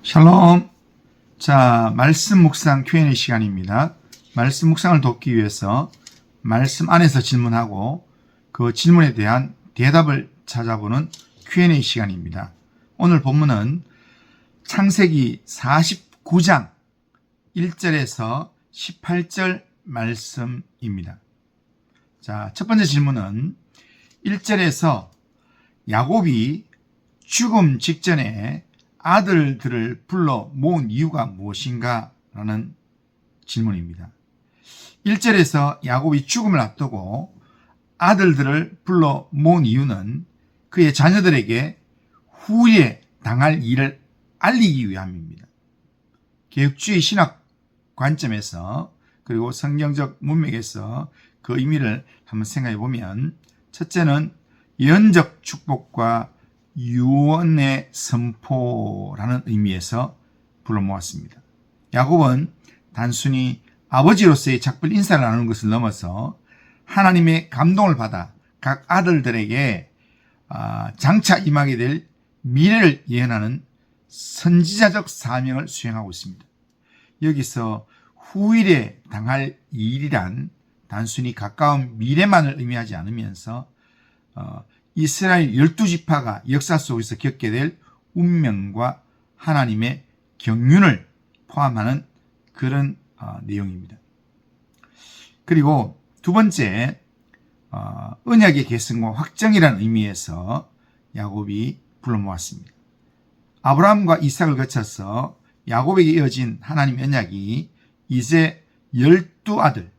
샬롬. 자, 말씀 묵상 Q&A 시간입니다. 말씀 묵상을 돕기 위해서 말씀 안에서 질문하고 그 질문에 대한 대답을 찾아보는 Q&A 시간입니다. 오늘 본문은 창세기 49장 1절에서 18절 말씀입니다. 자, 첫 번째 질문은 1절에서 야곱이 죽음 직전에 아들들을 불러 모은 이유가 무엇인가? 라는 질문입니다. 1절에서 야곱이 죽음을 앞두고 아들들을 불러 모은 이유는 그의 자녀들에게 후에 당할 일을 알리기 위함입니다. 개혁주의 신학 관점에서 그리고 성경적 문맥에서 그 의미를 한번 생각해 보면, 첫째는 예언적 축복과 유언의 선포라는 의미에서 불러 모았습니다. 야곱은 단순히 아버지로서의 작별 인사를 나누는 것을 넘어서 하나님의 감동을 받아 각 아들들에게 장차 임하게 될 미래를 예언하는 선지자적 사명을 수행하고 있습니다. 여기서 후일에 당할 일이란 단순히 가까운 미래만을 의미하지 않으면서 이스라엘 12지파가 역사 속에서 겪게 될 운명과 하나님의 경륜을 포함하는 그런 내용입니다. 그리고 두 번째, 언약의 계승과 확정이라는 의미에서 야곱이 불러 모았습니다. 아브라함과 이삭을 거쳐서 야곱에게 이어진 하나님의 언약이 이제 12아들,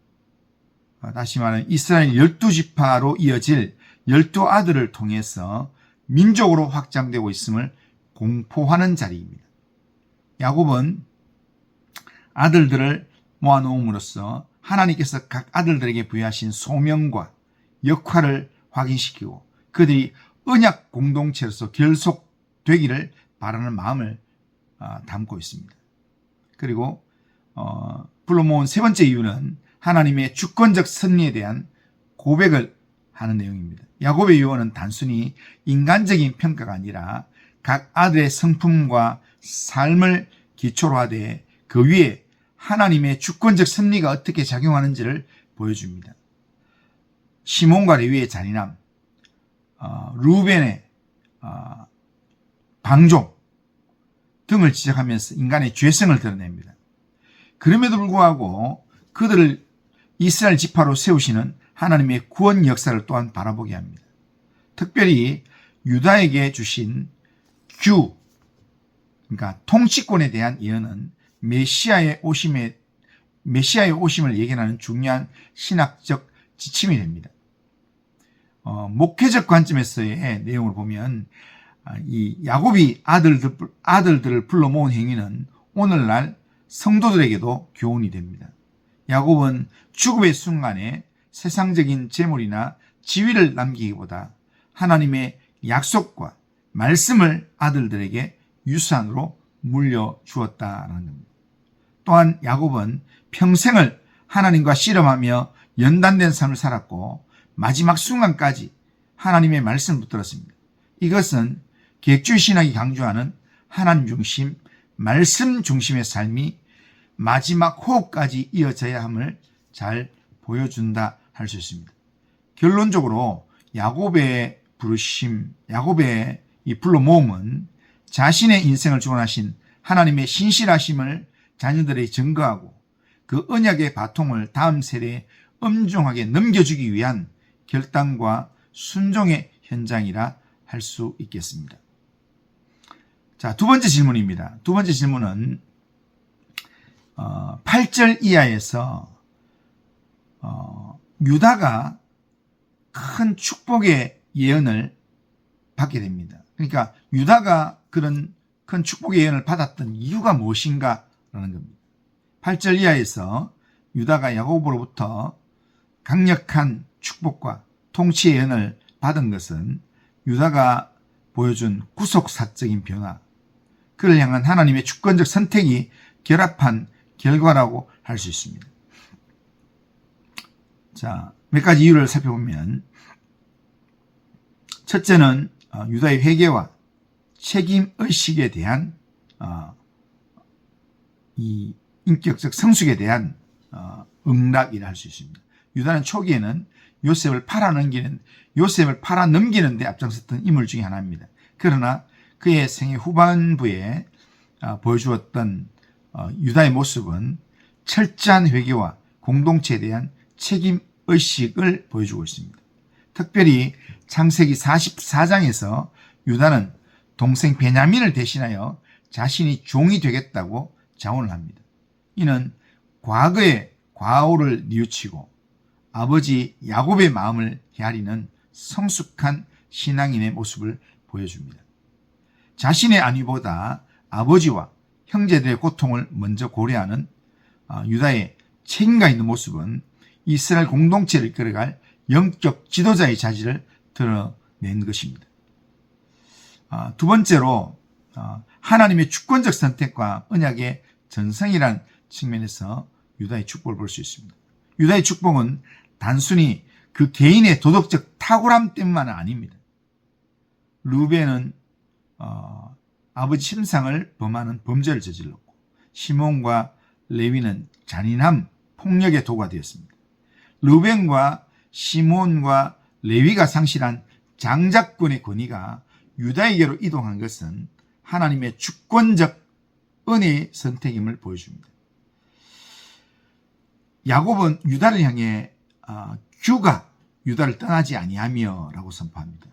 다시 말하면 이스라엘 12지파로 이어질 12아들을 통해서 민족으로 확장되고 있음을 공포하는 자리입니다. 야곱은 아들들을 모아놓음으로써 하나님께서 각 아들들에게 부여하신 소명과 역할을 확인시키고 그들이 언약 공동체로서 결속되기를 바라는 마음을 담고 있습니다. 그리고 불러 모은 세 번째 이유는 하나님의 주권적 섭리에 대한 고백을 하는 내용입니다. 야곱의 유언은 단순히 인간적인 평가가 아니라 각 아들의 성품과 삶을 기초로 하되 그 위에 하나님의 주권적 섭리가 어떻게 작용하는지를 보여줍니다. 시몬과 레위의 잔인함, 루벤의 방종 등을 지적하면서 인간의 죄성을 드러냅니다. 그럼에도 불구하고 그들을 이스라엘 지파로 세우시는 하나님의 구원 역사를 또한 바라보게 합니다. 특별히 유다에게 주신 그러니까 통치권에 대한 예언은 메시아의 오심을 예견하는 중요한 신학적 지침이 됩니다. 목회적 관점에서의 내용을 보면 이 야곱이 아들들을 불러 모은 행위는 오늘날 성도들에게도 교훈이 됩니다. 야곱은 죽음의 순간에 세상적인 재물이나 지위를 남기기보다 하나님의 약속과 말씀을 아들들에게 유산으로 물려주었다는 겁니다. 또한 야곱은 평생을 하나님과 씨름하며 연단된 삶을 살았고 마지막 순간까지 하나님의 말씀을 붙들었습니다. 이것은 개혁주의 신학이 강조하는 하나님 중심, 말씀 중심의 삶이 마지막 호흡까지 이어져야 함을 잘 보여준다 할 수 있습니다. 결론적으로 야곱의 부르심, 야곱의 이 불러 모음은 자신의 인생을 주관하신 하나님의 신실하심을 자녀들에게 증거하고 그 언약의 바통을 다음 세대에 엄중하게 넘겨주기 위한 결단과 순종의 현장이라 할 수 있겠습니다. 자, 두 번째 질문입니다. 두 번째 질문은 8절 이하에서 유다가 큰 축복의 예언을 받게 됩니다. 그러니까 유다가 그런 큰 축복의 예언을 받았던 이유가 무엇인가 라는 겁니다. 8절 이하에서 유다가 야곱으로부터 강력한 축복과 통치의 예언을 받은 것은 유다가 보여준 구속사적인 변화, 그를 향한 하나님의 주권적 선택이 결합한 결과라고 할 수 있습니다. 자, 몇 가지 이유를 살펴보면, 첫째는 유다의 회개와 책임의식에 대한 이 인격적 성숙에 대한 응락이라 할 수 있습니다. 유다는 초기에는 요셉을 팔아넘기는 데 앞장섰던 인물 중에 하나입니다. 그러나 그의 생애 후반부에 보여주었던 유다의 모습은 철저한 회개와 공동체에 대한 책임의식을 보여주고 있습니다. 특별히 창세기 44장에서 유다는 동생 베냐민을 대신하여 자신이 종이 되겠다고 자원을 합니다. 이는 과거의 과오를 뉘우치고 아버지 야곱의 마음을 헤아리는 성숙한 신앙인의 모습을 보여줍니다. 자신의 안위보다 아버지와 형제들의 고통을 먼저 고려하는 유다의 책임감 있는 모습은 이스라엘 공동체를 이끌어갈 영적 지도자의 자질을 드러낸 것입니다. 두 번째로 하나님의 주권적 선택과 언약의 전성이라는 측면에서 유다의 축복을 볼 수 있습니다. 유다의 축복은 단순히 그 개인의 도덕적 탁월함 때문만은 아닙니다. 르우벤은 아버지 침상을 범하는 범죄를 저질렀고, 시몬과 레위는 잔인함, 폭력의 도구가 되었습니다. 르우벤과 시몬과 레위가 상실한 장자권의 권위가 유다에게로 이동한 것은 하나님의 주권적 은혜의 선택임을 보여줍니다. 야곱은 유다를 향해 규가 유다를 떠나지 아니하며 라고 선포합니다.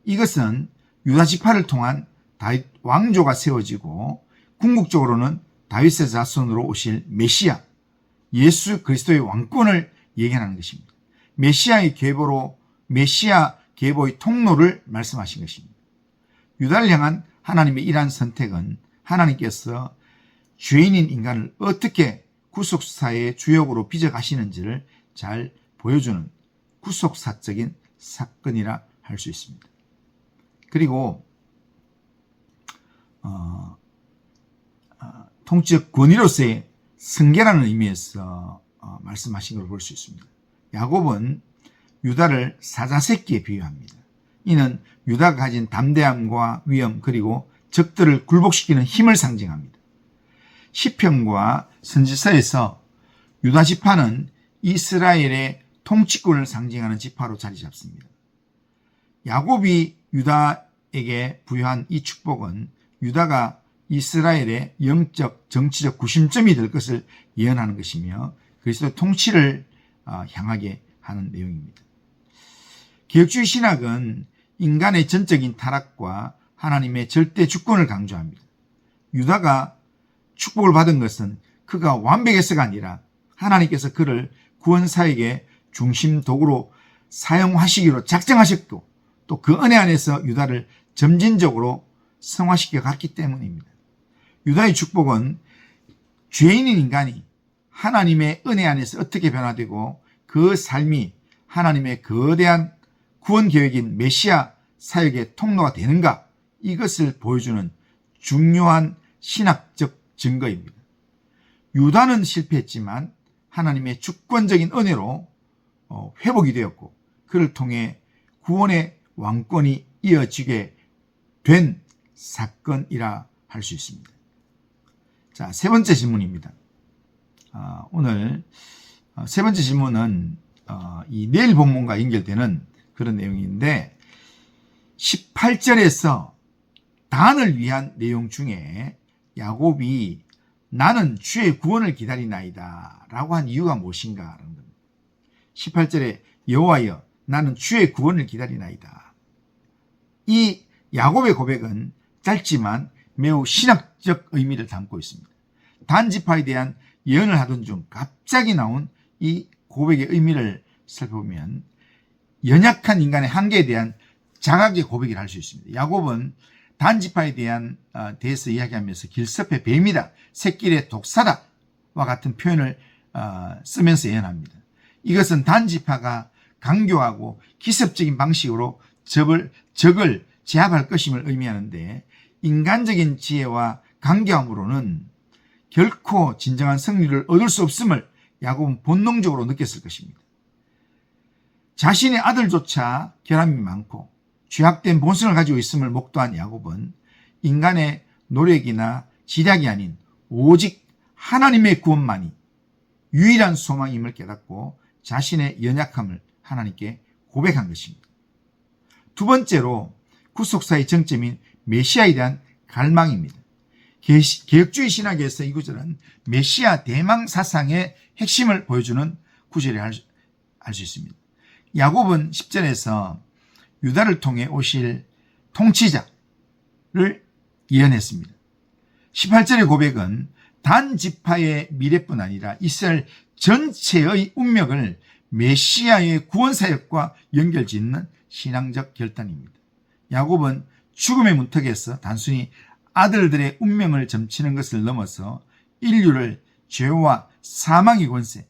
이것은 유다 지파를 통한 다윗 왕조가 세워지고 궁극적으로는 다윗의 자손으로 오실 메시아 예수 그리스도의 왕권을 예견하는 것입니다. 메시아 계보의 통로를 말씀하신 것입니다. 유다를 향한 하나님의 이러한 선택은 하나님께서 죄인인 인간을 어떻게 구속사의 주역으로 빚어가시는지를 잘 보여주는 구속사적인 사건이라 할 수 있습니다. 그리고 통치적 권위로서의 승계라는 의미에서 말씀하신 걸 볼 수 있습니다. 야곱은 유다를 사자새끼에 비유합니다. 이는 유다가 가진 담대함과 위엄 그리고 적들을 굴복시키는 힘을 상징합니다. 시편과 선지서에서 유다 지파는 이스라엘의 통치권을 상징하는 지파로 자리 잡습니다. 야곱이 유다에게 부여한 이 축복은 유다가 이스라엘의 영적 정치적 구심점이 될 것을 예언하는 것이며 그리스도의 통치를 향하게 하는 내용입니다. 개혁주의 신학은 인간의 전적인 타락과 하나님의 절대 주권을 강조합니다. 유다가 축복을 받은 것은 그가 완벽해서가 아니라 하나님께서 그를 구원사역의 중심 도구로 사용하시기로 작정하셨고 또 그 은혜 안에서 유다를 점진적으로 성화시켜 갔기 때문입니다. 유다의 축복은 죄인인 인간이 하나님의 은혜 안에서 어떻게 변화되고 그 삶이 하나님의 거대한 구원 계획인 메시아 사역의 통로가 되는가, 이것을 보여주는 중요한 신학적 증거입니다. 유다는 실패했지만 하나님의 주권적인 은혜로 회복이 되었고 그를 통해 구원의 왕권이 이어지게 된 사건이라 할 수 있습니다. 자, 세 번째 질문입니다. 오늘 세 번째 질문은 이 내일 본문과 연결되는 그런 내용인데 18절에서 단을 위한 내용 중에 야곱이 나는 주의 구원을 기다리나이다 라고 한 이유가 무엇인가 하는 겁니다. 18절에 여호와여 나는 주의 구원을 기다리나이다. 이 야곱의 고백은 짧지만 매우 신학적 의미를 담고 있습니다. 단지파에 대한 예언을 하던 중 갑자기 나온 이 고백의 의미를 살펴보면 연약한 인간의 한계에 대한 자각의 고백이라 할 수 있습니다. 야곱은 단지파에 대해서 이야기하면서 길섭의 뱀이다, 새끼의 독사다 와 같은 표현을 쓰면서 예언합니다. 이것은 단지파가 강교하고 기습적인 방식으로 적을 제압할 것임을 의미하는데 인간적인 지혜와 강교함으로는 결코 진정한 승리를 얻을 수 없음을 야곱은 본능적으로 느꼈을 것입니다. 자신의 아들조차 결함이 많고 죄악된 본성을 가지고 있음을 목도한 야곱은 인간의 노력이나 지략이 아닌 오직 하나님의 구원만이 유일한 소망임을 깨닫고 자신의 연약함을 하나님께 고백한 것입니다. 두 번째로 구속사의 정점인 메시아에 대한 갈망입니다. 개혁주의 신학에서 이 구절은 메시아 대망 사상의 핵심을 보여주는 구절이라 할 수 있습니다. 야곱은 10절에서 유다를 통해 오실 통치자를 예언했습니다. 18절의 고백은 단 지파의 미래뿐 아니라 이스라엘 전체의 운명을 메시아의 구원사역과 연결짓는 신앙적 결단입니다. 야곱은 죽음의 문턱에서 단순히 아들들의 운명을 점치는 것을 넘어서 인류를 죄와 사망의 권세,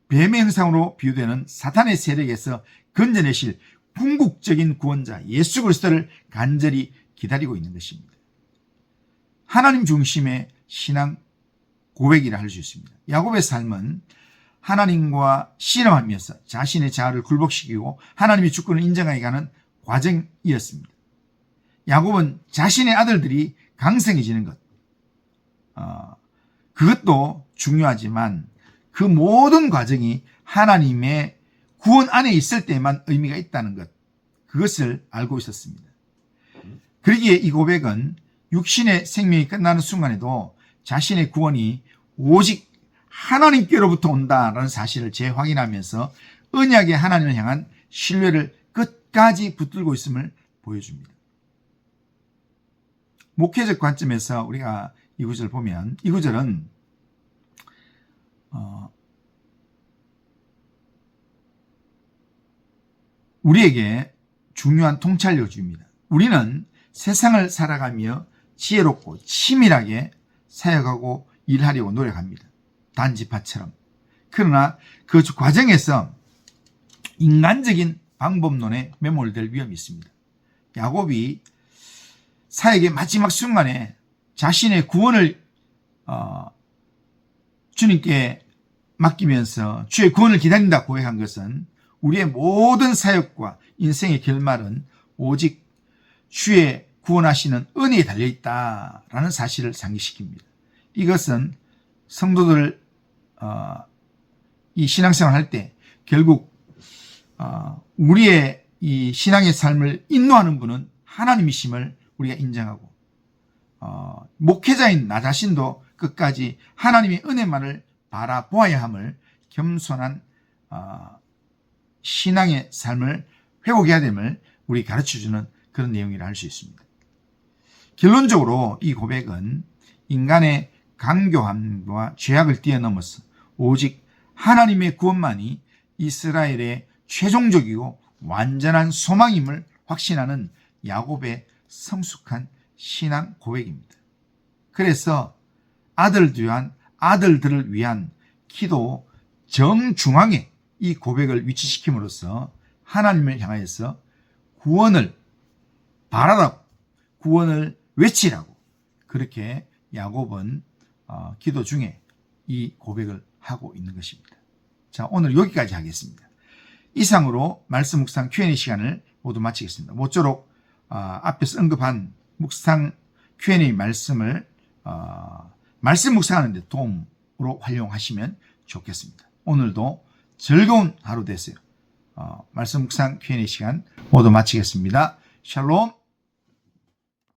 뱀의 형상으로 비유되는 사탄의 세력에서 건져내실 궁극적인 구원자 예수 그리스도를 간절히 기다리고 있는 것입니다. 하나님 중심의 신앙 고백이라 할 수 있습니다. 야곱의 삶은 하나님과 씨름하면서 자신의 자아를 굴복시키고 하나님의 주권을 인정하게 가는 과정이었습니다. 야곱은 자신의 아들들이 강성해지는 것, 그것도 중요하지만 그 모든 과정이 하나님의 구원 안에 있을 때만 의미가 있다는 것, 그것을 알고 있었습니다. 그러기에 이 고백은 육신의 생명이 끝나는 순간에도 자신의 구원이 오직 하나님께로부터 온다라는 사실을 재확인하면서 언약의 하나님을 향한 신뢰를 끝까지 붙들고 있음을 보여줍니다. 목회적 관점에서 우리가 이 구절을 보면 이 구절은 우리에게 중요한 통찰력을 줍니다. 우리는 세상을 살아가며 지혜롭고 치밀하게 사역하고 일하려고 노력합니다. 단지파처럼. 그러나 그 과정에서 인간적인 방법론에 매몰될 위험이 있습니다. 야곱이 사역의 마지막 순간에 자신의 구원을 주님께 맡기면서 주의 구원을 기다린다 고백한 것은 우리의 모든 사역과 인생의 결말은 오직 주의 구원하시는 은혜에 달려있다라는 사실을 상기시킵니다. 이것은 성도들 이 신앙생활을 할 때 결국 우리의 이 신앙의 삶을 인도하는 분은 하나님이심을 우리가 인정하고 목회자인 나 자신도 끝까지 하나님의 은혜만을 바라보아야 함을 겸손한 신앙의 삶을 회복해야 됨을 우리 가르쳐주는 그런 내용이라 할 수 있습니다. 결론적으로 이 고백은 인간의 강교함과 죄악을 뛰어넘어서 오직 하나님의 구원만이 이스라엘의 최종적이고 완전한 소망임을 확신하는 야곱의 성숙한 신앙 고백입니다. 그래서 아들들을 위한 기도 정중앙에 이 고백을 위치시킴으로써 하나님을 향하여서 구원을 바라라고, 구원을 외치라고, 그렇게 야곱은 기도 중에 이 고백을 하고 있는 것입니다. 자, 오늘 여기까지 하겠습니다. 이상으로 말씀 묵상 Q&A 시간을 모두 마치겠습니다. 모쪼록 앞에서 언급한 묵상 Q&A 말씀을 말씀 묵상하는 데 도움으로 활용하시면 좋겠습니다. 오늘도 즐거운 하루 되세요. 말씀 묵상 Q&A 시간 모두 마치겠습니다. 샬롬.